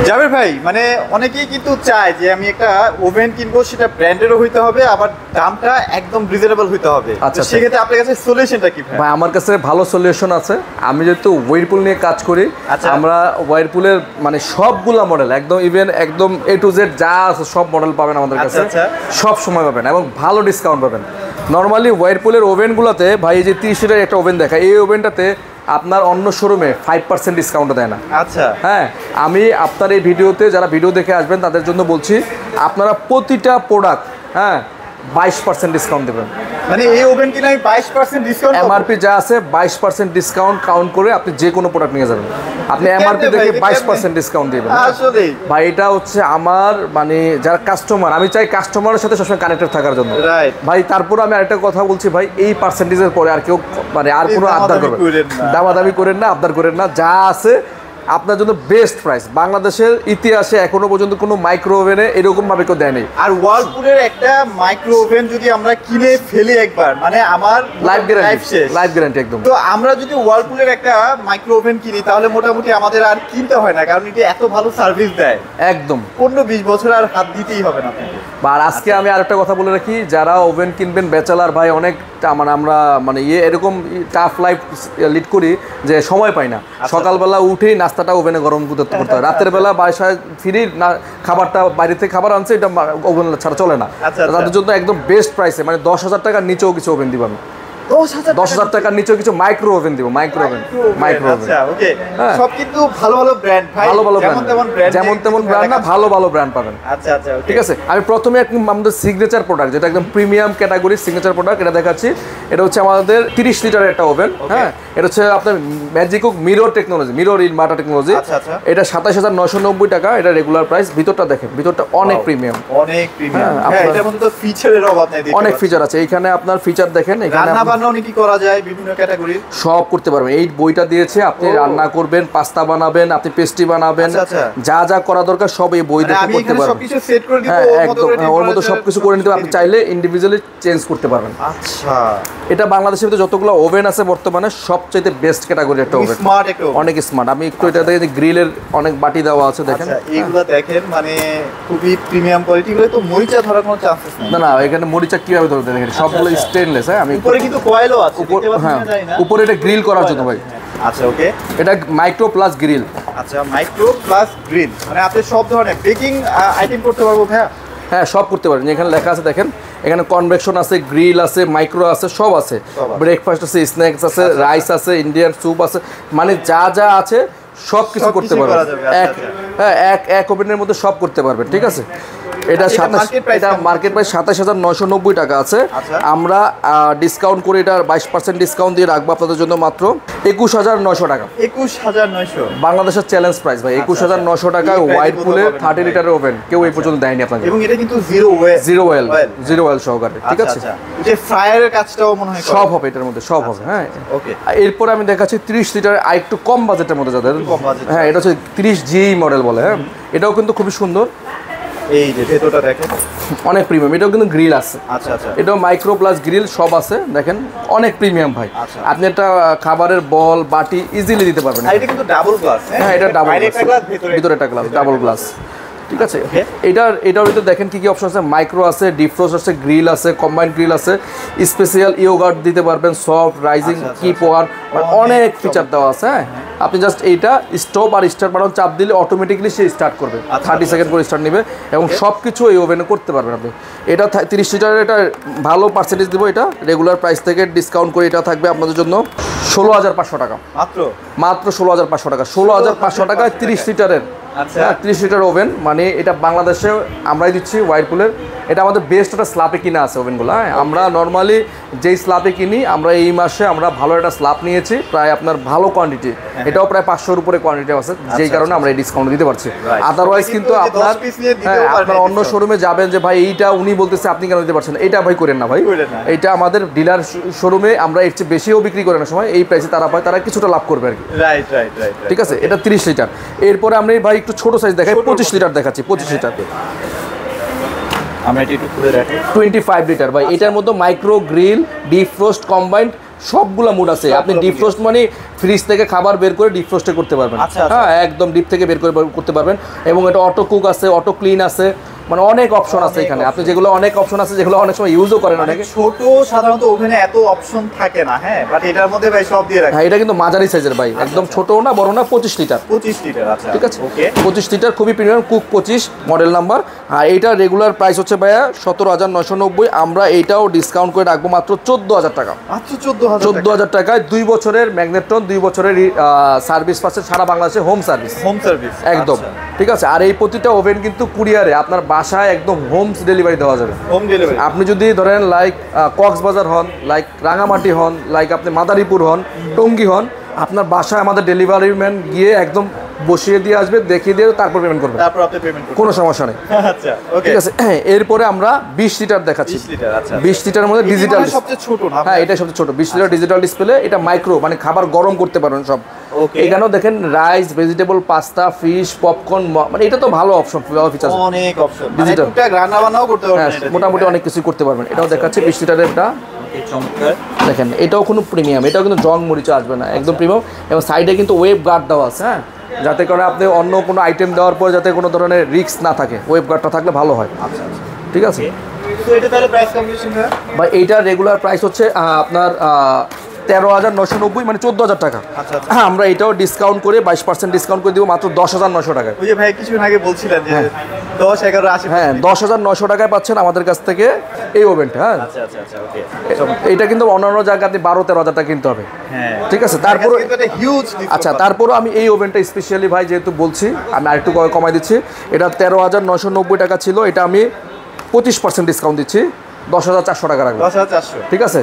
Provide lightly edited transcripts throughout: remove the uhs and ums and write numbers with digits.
জাবের ভাই, মানে অনেকেই কিন্তু চায় যে আমি একটা ওভেন কিনবো, সেটা ব্র্যান্ডেরও হইতে হবে, আবার দামটা একদম রিজনেবল হইতে হবে। আচ্ছা, সেক্ষেত্রে আপনার কাছে সলিউশনটা কি ভাই? ভাই আমার কাছে ভালো সলিউশন আছে। আমি যেহেতু ওয়ারপুল নিয়ে কাজ করি, আমরা ওয়ারপুলের মানে সবগুলা মডেল একদম ইভেন একদম A to Z যা আছে সব মডেল পাবেন আমাদের কাছে, সব সময় পাবেন এবং ভালো ডিসকাউন্ট পাবেন। নর্মালি ওয়ারপুলের ওভেনগুলোতে ভাই এই যে 30 লিটার একটা ওভেন দেখায়, এই ওভেনটাতে আপনার অন্য শোরুমে 5% ডিসকাউন্ট দেয় না। আচ্ছা, হ্যাঁ, আমি আপনার এই ভিডিওতে যারা ভিডিও দেখে আসবেন তাদের জন্য বলছি, আপনারা প্রতিটা প্রোডাক্ট 22% ডিসকাউন্ট দেবেন। মানে এই ওভেন কিনে আমি 22% ডিসকাউন্ট, এমআরপি যা আছে 22% ডিসকাউন্ট কাউন্ট করে আপনি যে কোনো প্রোডাক্ট নিয়ে যাবেন। আপনি এমআরপি দেখে 22% ডিসকাউন্ট দিবেন। আসলে ভাই এটা হচ্ছে আমার মানে যারা কাস্টমার, আমি চাই কাস্টমারের সাথে সবসময় কানেক্টেড থাকার জন্য। ভাই তারপর আমি আরেকটা কথা বলছি ভাই, এই পার্সেন্টেজের পরে আর কেউ মানে আর কোনো আবদার করবেন দামাদামি করেন না, আবদার করেন না, যা আছে আপনার জন্য বেস্ট প্রাইস। বাংলাদেশের ইতিহাসে এখনো পর্যন্ত কোনো মাইক্রো ওভেনে এরকম ভাবে কেউ দেয়নি। আর ওয়ালপুলের একটা মাইক্রো ওভেন যদি আমরা কিনে ফেলি একবার, মানে আমার লাইফ গ্যারান্টি একদম। তো আমরা যদি ওয়ালপুলের একটা মাইক্রো ওভেন কিনি তাহলে মোটামুটি আমাদের আর কিনতে হয় না, কারণ এটা এত ভালো সার্ভিস দেয়, একদম 15-20 বছর আর হাত দিতেই হবে না আপনাকে। আর আজকে আমি আরেকটা কথা বলে রাখি, যারা ওভেন কিনবেন ব্যাচেলার ভাই, অনেক মানে আমরা মানে এরকম টাফ লাইফ লিড করি যে সময় পাই না, সকালবেলা উঠেই নাস্তাটা ওভেনে গরম করতে হয়, রাতের বেলা বাসায় ফিরি না খাবারটা বাইরে থেকে খাবার আনছে, এটা ওভেন ছাড়া চলে না। তাদের জন্য একদম বেস্ট প্রাইসে, মানে 10,000 টাকার নিচেও কিছু ওভেন দিব আমি, 10,000 টাকার নিচেও কিছু মাইক্রো ওভেন দিব, মাইক্রো ওভেন। ওকে, সব কিন্তু ভালো ভালো ব্র্যান্ড ভাই, ভালো ভালো ব্র্যান্ড, যেমন তেমন ব্র্যান্ড না, ভালো ভালো ব্র্যান্ড পাবেন। আচ্ছা আচ্ছা, ঠিক আছে। আমি প্রথমে আমাদের সিগনেচার প্রোডাক্ট, যেটা একদম প্রিমিয়াম ক্যাটাগরি সিগনেচার প্রোডাক্ট, এটা দেখাচ্ছি। এটা হচ্ছে আমাদের 30 লিটারের একটা ওভেন। হ্যাঁ, এটা হচ্ছে আপনার ম্যাজিকুক mirror technology, mirror inverter technology. এটা 27,990 টাকা, এটা রেগুলার প্রাইস। ভিতরটা দেখেন, ভিতরটা অনেক প্রিমিয়াম, অনেক প্রিমিয়াম। হ্যাঁ, এটার মধ্যে তো ফিচারের অভাব নাই, অনেক ফিচার আছে এখানে। আপনার ফিচার দেখেন, এখানে রান্না বান্না কি করা যায়, বিভিন্ন ক্যাটাগরি সব করতে পারবেন। এই বইটা দিয়েছে, আপনি রান্না করবেন, পাস্তা বানাবেন, আপনি পেস্ট্রি বানাবেন, যা যা করা দরকার সব এই বই দেখে করতে পারবেন। সবকিছু সেট করে দিব, একদম ওর মতো সবকিছু করে নিতে আপনি চাইলে ইন্ডিভিজুয়ালি চেঞ্জ করতে পারবেন। আচ্ছা, এটা বাংলাদেশের ভিতরে যতগুলো ওভেন আছে বর্তমানে সবচেয়ে বেস্ট ক্যাটাগরি একটা ওভেন, অনেক স্মার্ট। আমি একটু এটা দেখে গ্রিলের অনেক বাটি দেওয়া আছে দেখেন, এইগুলো দেখেন, মানে খুবই প্রিমিয়াম কোয়ালিটি। এগুলো তো মরিচা ধরার কোনো চান্সেস নেই। না, এখানে মরিচা কিভাবে ধরতে দেখেন, সবগুলো স্টেনলেস। হ্যাঁ, আমি উপরে কিন্তু কয়েলও আছে, হ্যাঁ, উপরে এটা গ্রিল করার জন্য ভাই। আচ্ছা, ওকে, এটা মাইক্রো প্লাস গ্রিল। আচ্ছা, মাইক্রো প্লাস গ্রিল, মানে আপনি সব ধরনের বেকিং আইটেম করতে পারবো ভাইয়া? হ্যাঁ, সব করতে পারেন। এখানে লেখা আছে দেখেন, এখানে কনভেকশন আছে, গ্রিল আছে, মাইক্রো আছে, সব আছে। ব্রেকফাস্ট আছে, স্ন্যাক্স আছে, রাইস আছে, ইন্ডিয়ান স্যুপ আছে, মানে যা যা আছে সব কিছু করতে পারবেন। এক ওভেনের মধ্যে সব করতে পারবেন। ঠিক আছে। এটা মার্কেট প্রাইস 27,990 টাকা আছে। আমরা ডিসকাউন্ট করে এটা 22% ডিসকাউন্ট দিয়ে রাখবো আপনাদের জন্য মাত্র 21,900 টাকা। 21,900 বাংলাদেশের চ্যালেঞ্জ প্রাইস ভাই, 21,900 টাকা। ওয়াইরপুলের 30 লিটারের ওভেন কেউ এই পর্যন্ত দেয়নি আপনাকে, এবং এটা কিন্তু জিরো ওয়েল সহকারে। ঠিক আছে। যে ফ্রায়ারের কাজটাও মনে হয় সব হবে এটার মধ্যে, সব হবে। হ্যাঁ, ওকে। এরপর আমি দেখাচ্ছি 30 লিটার আর একটু কম বাজেটের মধ্যে যাদের। হ্যাঁ, এটা হচ্ছে 30G মডেল বলে। হ্যাঁ, এটাও কিন্তু খুবই সুন্দর। এই যে ভেতরটা দেখেন, অনেক প্রিমিয়াম। এটাও কিন্তু গ্রিল আছে। আচ্ছা আচ্ছা, এটাও মাইক্রো প্লাস গ্রিল সব আছে দেখেন, অনেক প্রিমিয়াম ভাই। আপনি একটা খাবারের বল বাটি ইজিলি দিতে পারবেন। এটা কিন্তু ডাবল গ্লাস। হ্যাঁ, এটা ডাবল গ্লাস, ভিতরে একটা গ্লাস, ডাবল গ্লাস। ঠিক আছে। এটার ভিতরে দেখেন কি কি অপশন আছে। মাইক্রো আছে, ডিফ্রোস্ট আছে, গ্রিল আছে, কম্বাইন্ড গ্রিল আছে, স্পেশাল ইয়োগার্ট দিতে পারবেন, সফট রাইজিং কিপ ওয়ার, অনেক ফিচার দেওয়া আছে। হ্যাঁ, আপনি জাস্ট এইটা স্টপ আর স্টার্ট বাটন চাপ দিলে অটোমেটিকলি সে স্টার্ট করবে, 30 সেকেন্ড করে স্টার্ট নেবে, এবং সব কিছু এই ওভেনে করতে পারবেন আপনি। এটা 30 লিটারের এটা ভালো পার্সেন্টেজ দেবো। এটা রেগুলার প্রাইস থেকে ডিসকাউন্ট করে এটা থাকবে আপনাদের জন্য 16,500 টাকা মাত্র 16,500 টাকা। 16,500 টাকায় 30 লিটারের। আচ্ছা, 30 লিটার ওভেন, মানে এটা বাংলাদেশে আমরাই দিচ্ছি ওয়াইরপুলের। এটা আমাদের বেস্ট একটা স্ল্যাবে কিনা আছে ওভেনগুলো। হ্যাঁ, আমরা নর্মালি যেই স্ল্যাবে কিনি, আমরা এই মাসে আমরা ভালো একটা স্ল্যাব নিয়েছি, প্রায় আপনার ভালো কোয়ান্টিটি, এটাও প্রায় 500-এর উপরে কোয়ান্টিটি আছে, যেই কারণে আমরা এই ডিসকাউন্ট দিতে পারছি। আদারওয়াইজ কিন্তু আপনার অন্য শোরুমে যাবেন যে ভাই এইটা উনি বলতেছে আপনি কেন দিতে পারছেন, এটা ভাই করেন না ভাই। এটা আমাদের ডিলার শোরুমে আমরা এর চেয়ে বেশিও বিক্রি করার সময় এই প্রাইসে তারা পায়, তারা কিছুটা লাভ করবে আর কি। ঠিক আছে। এটা 30 লিটার। এরপরে আমরা ভাই একটু ছোট সাইজ দেখাই, 25 লিটার দেখাচ্ছি। 25 লিটার আমরা এটা একটু খুলে রাখি। 25 লিটার ভাই। এটার মধ্যে মাইক্রো গ্রিল, ডিফ্রোস্ট কম্বাইন্ড সবগুলা মুড আছে। আপনি ডিফ্রস্ট মানে ফ্রিজ থেকে খাবার বের করে ডিফ্রস্টে করতে পারবেন। হ্যাঁ, একদম ডিপ থেকে বের করে করতে পারবেন। এবং এটা অটো কুক আছে, অটো ক্লিন আছে, মানে অনেক অপশন আছে এখানে। আপনি যেগুলো অনেক অপশন আছে, যেগুলো অনেক সময় ইউজও করেন অনেকে। ছোট সাধারণত ওভেনে এত অপশন থাকে না, হ্যাঁ, বাট এটার মধ্যে ভাই সব দিয়ে রাখে। হ্যাঁ, এটা কিন্তু মাঝারি সাইজের ভাই, একদম ছোটও না বড় না, 25 লিটার। 25 লিটার, আচ্ছা ঠিক আছে, 25 লিটার, খুবই প্রিমিয়াম, কুক 25 মডেল নাম্বার। আর এইটা রেগুলার প্রাইস হচ্ছে ভাইয়া 17,990। আমরা এইটাও ডিসকাউন্ট করে রাখবো মাত্র 14,000 টাকা। মাত্র 14,000 টাকায় 2 বছরের ম্যাগনেট্রন, 2 বছরের সার্ভিস পাচ্ছে সারা বাংলাদেশে, হোম সার্ভিস। হোম সার্ভিস একদম, ঠিক আছে। আর এই প্রতিটা ওভেন কিন্তু কুরিয়ারে আপনার বাসায় একদম হোম ডেলিভারি দেওয়া যাবে। Home delivery. আপনি যদি ধরেন লাইক কক্সবাজার হন, লাইক রাঙামাটি হন, লাইক আপনি মাদারীপুর হন, টঙ্গী হন, আপনার বাসায় আমাদের ডেলিভারি ম্যান গিয়ে একদম বসিয়ে দিয়ে আসবে, দেখিয়ে দিয়ে তারপর পেমেন্ট করবে, তারপর আপনি পেমেন্ট করবেন, কোনো সমস্যা নেই। আচ্ছা, ওকে, ঠিক আছে। এরপরে আমরা 20 লিটার দেখাচ্ছি। 20 লিটার, আচ্ছা। 20 লিটারের মধ্যে ডিজিটাল, সবচেয়ে ছোট না? হ্যাঁ, এটা সবচেয়ে ছোট। 20 লিটার ডিজিটাল ডিসপ্লে। এটা মাইক্রো, মানে খাবার গরম করতে পারবেন সব। এখানেও দেখেন rice, vegetable, pasta, fish, popcorn, মানে এটা তো ভালো অপশন, ফিচার, অনেক অপশন, ডিজিটাল, টুকটাক রান্না বান্নাও করতে পারবেন। হ্যাঁ, মোটামুটি অনেক কিছু করতে পারবেন। এটাও দেখাচ্ছে 20 লিটারের। এটা চমৎকার, দেখেন, এটাও কোনো প্রিমিয়াম, এটাও কিন্তু জং মরিচা আসবে না, একদম প্রিমিয়াম। এবং সাইডে কিন্তু ওয়েব গার্ড দেওয়া আছে, হ্যাঁ, যাতে করে আপনি অন্য কোনো আইটেম দেওয়ার পর যাতে কোনো ধরনের রিস্ক না থাকে, ওয়েব গার্ডটা থাকলে ভালো হয়। আচ্ছা, ঠিক আছে। তো এটা তাহলে প্রাইস কম্বিনেশন ভাই এইটার রেগুলার প্রাইস হচ্ছে আপনার 13,990, মানে 14,000 টাকা। হ্যাঁ, আমরা এটাও ডিসকাউন্ট করে 22% ডিসকাউন্ট করে দিব মাত্র 10,900 টাকায়। ওই যে ভাই কিছুক্ষণ আগে বলছিলেন যে 10, 11, 80, হ্যাঁ, 10,900 টাকায় পাচ্ছেন আমাদের কাছ থেকে এই ওভেনটা। হ্যাঁ, আচ্ছা, ওকে। এটা কিন্তু অন্যান্য জায়গায় আপনি 12-13,000 টাকা কিনতে হবে। হ্যাঁ, ঠিক আছে। তারপরে এটা হিউজ। আচ্ছা, তারপরও আমি এই ওভেনটা স্পেশালি ভাই যেহেতু বলছি, আমি আরেকটু কমাই দিচ্ছি। এটা 13,990 টাকা ছিল, এটা আমি 25% ডিসকাউন্ট দিচ্ছি, 10,400 টাকা রাখবো। 10,400, ঠিক আছে।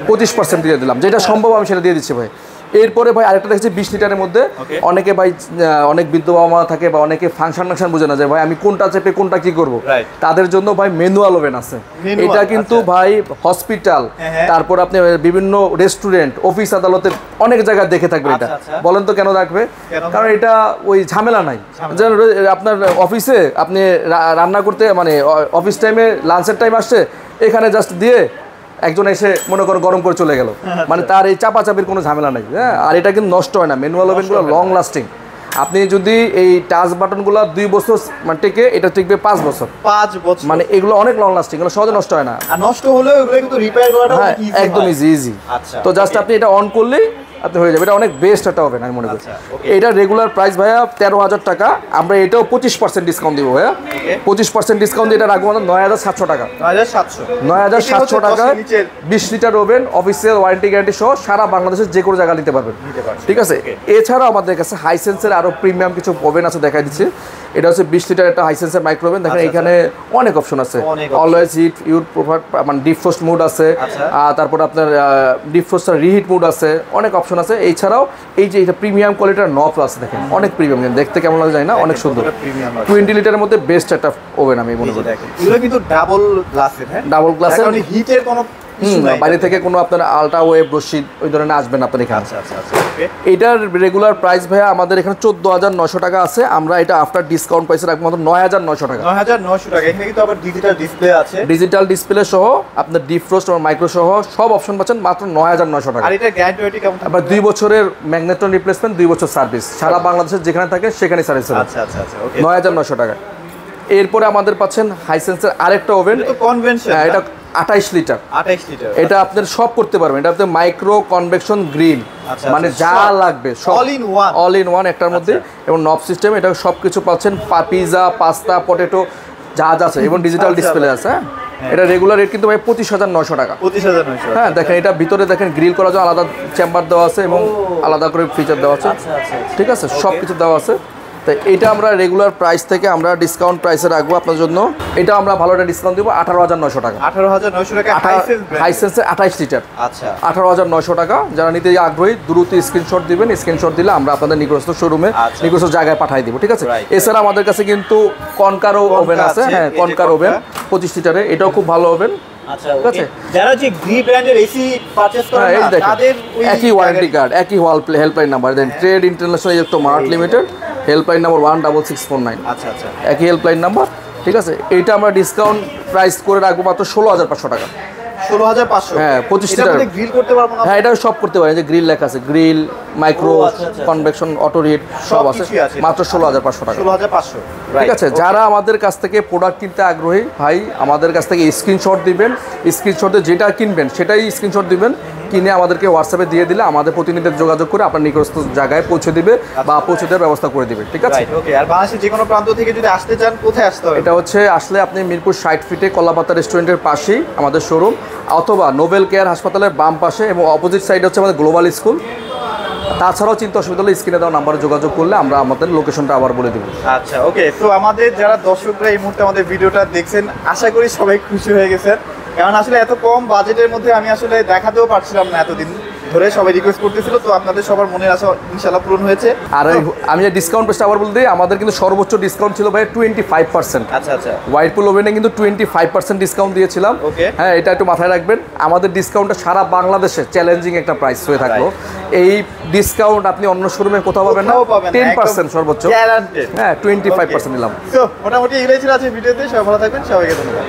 25% দিয়ে দিলাম, যেটা সম্ভব আমি সেটা দিয়ে দিচ্ছি ভাই। এরপরে ভাই আরেকটা দেখছি 20 লিটারের মধ্যে। অনেকে ভাই, অনেক বৃদ্ধ বাবা মা থাকে বা অনেকে ফাংশন বুঝে না, যে ভাই আমি কোনটা চেপে কোনটা কি করব, তাদের জন্য ভাই ম্যানুয়াল ওভেন আছে। এটা কিন্তু ভাই হসপিটাল, তারপর আপনি বিভিন্ন রেস্টুরেন্ট, অফিস আদালতে অনেক জায়গায় দেখে থাকবেন। এটা বলেন তো কেন রাখবে? কারণ এটা ওই ঝামেলা নাই। যেন আপনার অফিসে আপনি রান্না করতে, মানে অফিস টাইমে লাঞ্চের টাইম আসছে, এখানে জাস্ট দিয়ে একজন এসে মনে করো গরম করে চলে গেল, মানে তার এই চাপাচাপির কোনো ঝামেলা নেই। হ্যাঁ, আর এটা কিন্তু নষ্ট হয় না। ম্যানুয়াল ওভেনগুলো লং লাস্টিং। আপনি যদি এই টাচ বাটনগুলো 2 বছর মানে টেকে, এটা টিকবে 5 বছর। 5 বছর, মানে এগুলো অনেক লং লাস্টিং, এগুলো সহজে নষ্ট হয় না। আর নষ্ট হলেও এগুলো কিন্তু রিপেয়ার করাটা একদম ইজি। তো জাস্ট আপনি এটা অন করলেই আপনি হয়ে যাবে। এটা অনেক বেস্ট একটা ওভেন আমি মনে করি। এটা রেগুলার প্রাইস ভাইয়া 13,000 টাকা। আমরা এটাও 25% ডিসকাউন্ট দিব ভাইয়া। 25% ডিসকাউন্ট দিয়ে এটা রাখবো আমাদের 9,700 টাকা। 9,700 টাকা 20 litre oven, official warranty guarantee সহ সারা বাংলাদেশের যে কোনো জায়গায় নিতে পারবেন। ঠিক আছে। এছাড়াও আমাদের কাছে হাইসেন্সের আরও প্রিমিয়াম কিছু ওভেন আছে, দেখাই দিচ্ছি। এটা হচ্ছে 20 লিটার একটা হাইসেন্সের মাইক্রো ওভেন। দেখেন এখানে অনেক অপশন আছে। অলওয়েজ হিট, ইউর প্রোভার, মানে ডিফ্রস্ট মোড আছে, তারপর আপনার ডিফ্রস্টার রিহিট মোড আছে, অনেক অপশন আছে। এছাড়াও এই যে এটা প্রিমিয়াম কোয়ালিটির নব আছে, দেখেন অনেক প্রিমিয়াম, দেখতে কেমন লাগে যায় না, অনেক সুন্দর। 20 লিটারের মধ্যে বেস্ট একটা ওভেন আমি মনে করি। এগুলো কিন্তু ডাবল গ্লাসের, হ্যাঁ, ডাবল গ্লাসের, মানে হিটের কোনো বাইরে থেকে কোনো আপনার আলট্রা ওয়েভ রশিদ ওই ধরনের আসবেন আপনার এখানে। এটার রেগুলার প্রাইস ভাইয়া আমাদের এখানে 14,900 টাকা আছে। আমরা এটা আফটার ডিসকাউন্ট প্রাইসে রাখবো মাত্র 9,900 টাকা। 9,900 টাকা। এখানে কিন্তু আবার ডিজিটাল ডিসপ্লে আছে, ডিজিটাল ডিসপ্লে সহ আপনার ডিফ্রস্ট আর মাইক্রো সহ সব অপশন পাচ্ছেন মাত্র 9,900 টাকা। আর এটা গ্যারান্টি ওয়ারেন্টি কেমন? আবার 2 বছরের ম্যাগনেট্রন রিপ্লেসমেন্ট, 2 বছর সার্ভিস, সারা বাংলাদেশের যেখানে থাকে সেখানেই সার্ভিস হবে। আচ্ছা, ওকে। 9,900 টাকা। এরপরে আমাদের পাচ্ছেন হাইসেন্সের আরেকটা ওভেন, এটা কনভেনশন, এটা 28 লিটার। এটা আপনার সব করতে পারবেন। এটা আপনার মাইক্রো কনভেকশন গ্রিল, মানে যা লাগবে সব অল ইন ওয়ান একটার মধ্যে, এবং নব সিস্টেম। এটা সব কিছু পাচ্ছেন, পিজা, পাস্তা, পটেটো যা আছে, এবং ডিজিটাল ডিসপ্লে আছে। এটা রেগুলার রেট কিন্তু ভাই 25,900 টাকা। 25,900। হ্যাঁ, দেখেন এটা ভিতরে দেখেন গ্রিল করার জন্য আলাদা চেম্বার দেওয়া আছে এবং আলাদা করে ফিচার দেওয়া আছে। ঠিক আছে, সব কিছু দেওয়া আছে। তো এটা আমরা রেগুলার প্রাইস থেকে আমরা ডিসকাউন্ট প্রাইসে রাখবো আপনার জন্য। এটা আমরা ভালো একটা ডিসকাউন্ট দিব 18,900 টাকা। 18,900 টাকা হাইসেন্সের 28 লিটার। আচ্ছা, 18,900 টাকা। যারা নিতে আগ্রহী দ্রুত স্ক্রিনশট দিবেন। স্ক্রিনশট দিলে আমরা আপনাদের নিকটস্থ শোরুমে, নিকটস্থ জায়গায় পাঠিয়ে দিব। ঠিক আছে। এছাড়া আমাদের কাছে কিন্তু কনকারো ওভেন আছে। হ্যাঁ, কনকার ওভেন 25 লিটারে, এটাও খুব ভালো ওভেন। আচ্ছা, ওকে। যারা যে গ্রি ব্র্যান্ডের এসি পারচেজ করেন না, তাদের একই ওয়ারেন্টি কার্ড, একই হেল্পলাইন নাম্বার দেন। Trade international electro mart limited, helpline number 16649। আচ্ছা, একই হেল্পলাইন নাম্বার। ঠিক আছে। এইটা আমরা ডিসকাউন্ট প্রাইস করে রাখবো মাত্র 16,500 টাকা। 16,500 হ্যাঁ 25 লিটার গ্রিল করতে পারবো না? হ্যাঁ এটা সব করতে পারেন, যে গ্রিল লেখা আছে, grill, micro, convection, auto hit সব আছে, মাত্র 16,500 টাকা। 16,500 ঠিক আছে। যারা আমাদের কাছ থেকে প্রোডাক্ট কিনতে আগ্রহী ভাই, আমাদের কাছ থেকে স্ক্রিনশট দিবেন, স্ক্রিনশটে যেটা কিনবেন সেটাই স্ক্রিনশট দিবেন, কিনে আমাদেরকে হোয়াটসঅ্যাপে দিয়ে দিলে আমাদের প্রতিনিধিদের যোগাযোগ করে আপনার নিকটস্থ জায়গায় পৌঁছে দিবে বা পৌঁছে দেওয়ার ব্যবস্থা করে দিবে। ঠিক আছে। ওকে। আর বাংলাদেশের যে কোনো প্রান্ত থেকে যদি আসতে চান কোথায় আসতে হবে? এটা হচ্ছে আসলে আপনি মিরপুর 60 ফিটে কলাপাতা রেস্টুরেন্টের পাশেই আমাদের শোরুম, অথবা নোবেল কেয়ার হাসপাতালের বাম পাশে এবং অপোজিট সাইডে হচ্ছে আমাদের গ্লোবাল স্কুল। তাছাড়াও চিন্তা অসুবিধা হলে স্ক্রিনে দেওয়া নাম্বারে যোগাযোগ করলে আমরা আমাদের লোকেশনটা আবার বলে দেবো। আচ্ছা ওকে। তো আমাদের যারা দর্শকরা এই মুহূর্তে আমাদের ভিডিওটা দেখছেন, আশা করি সবাই খুশি হয়ে গেছেন, কারণ আসলে এত কম বাজেটের মধ্যে আমি আসলে দেখাতেও পারছিলাম না এতদিন ধরে, সবাই রিকোয়েস্ট করতেছিল, তো আপনাদের সবার মনের আশা ইনশাআল্লাহ পূরণ হয়েছে। আর আমি ডিসকাউন্ট পেজটা আবার বলে দিই, আমাদের কিন্তু সর্বোচ্চ ডিসকাউন্ট ছিল ভাই 25%। আচ্ছা আচ্ছা। হোয়াইটপুল ওভেনে কিন্তু 25% ডিসকাউন্ট দিয়েছিলাম। ওকে। হ্যাঁ এটা একটু মাথায় রাখবেন, আমাদের ডিসকাউন্টটা সারা বাংলাদেশে চ্যালেঞ্জিং একটা প্রাইস হয়ে থাকলো। এই ডিসকাউন্ট আপনি অন্য শোরুমে কোথাও পাবেন না, 10% সর্বোচ্চ। গ্যারান্টেড। হ্যাঁ 25% নিলাম। তো মোটামুটি এগুলোই ছিল আজকে ভিডিওতে। সবাই ভালো থাকবেন, সবাইকে ধন্যবাদ।